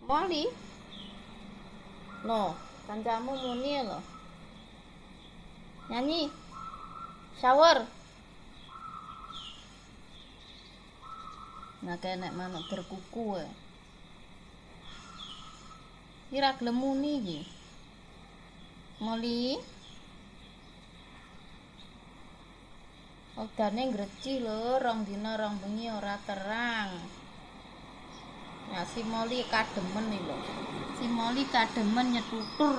Molly, no, kancamu muni lho. Nyanyi. Shower. Nah kene manuk berkuku ya. Ira gelem muni iki. Molly. Odane ngreci lho, rong dina rong bengi ora terang. Nah si Molly kademen nih lho. Si Molly kademen nyetutur.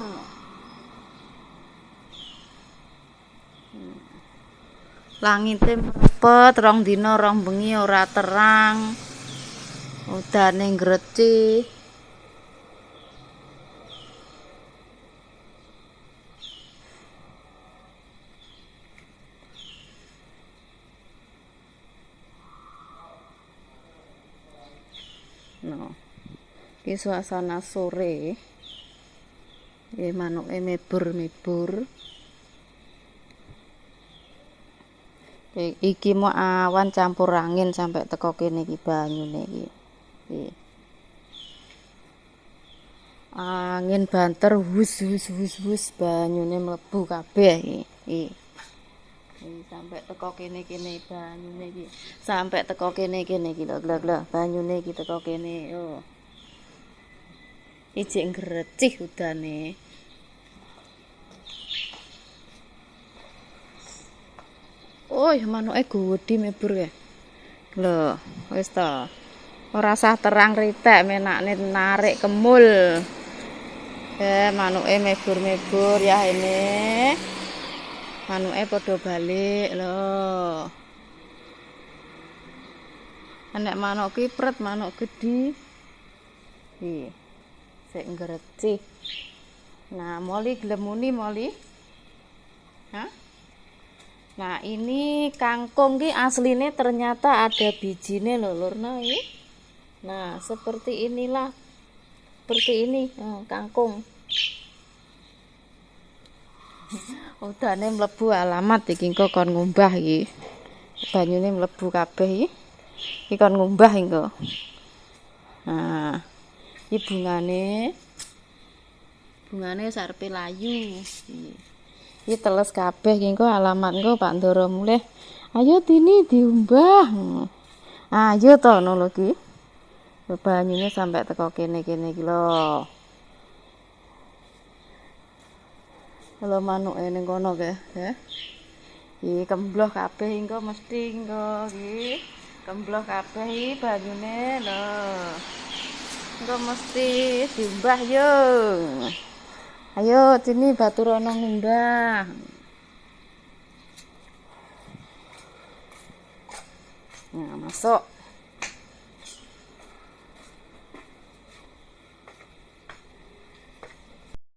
Langite mrepet rong dina rong bengi ora terang. Udane ngreci. No. Iki suasana sore. Manuke mebur-mebur. Iki mau awan campur angin sampai teko kene iki banyune iki. Angin banter hus banyune mlebu kabeh iki. Sampai teko kene banyune iki. Sampai teko kene iki lho banyune iki teko kene. Oh. Ijik ngrecih udane. Oh, manuke gede mebur ya. Lho, wis ta. Ora sah terang ritek menakne narik kemul. Manuke mebur-mebur ya ini. Manuke padha balik lho. Enek manuk kipret, manuk gedhi. Iki. Sik ngrecih. Nah, Molly gelem muni Molly? Hah? Nah, ini kangkung ki asline ternyata ada bijine lho Lurna ini. Nah, seperti inilah. Seperti ini, kangkung. Udane mlebu alamat iki engko kon ngumbah iki. Banyune mlebu kabeh iki. Iki kon ngumbah engko. Nah, iki bungane sarepe layu. Iki teles kabeh iki engko alamat engko Pak Ndoro mulih. Ayo Tini diumbah. Ayo to ngono iki. Banyune sampai teko kene iki lho. Kalau manuke ning kono ke, ya. Iki kembloh kabeh engko mesti engko iki. Kembloh kabeh iki banyune lho. Engko mesti diumbah yo. Ayo Tini Baturono ngumbah. Nah, masuk.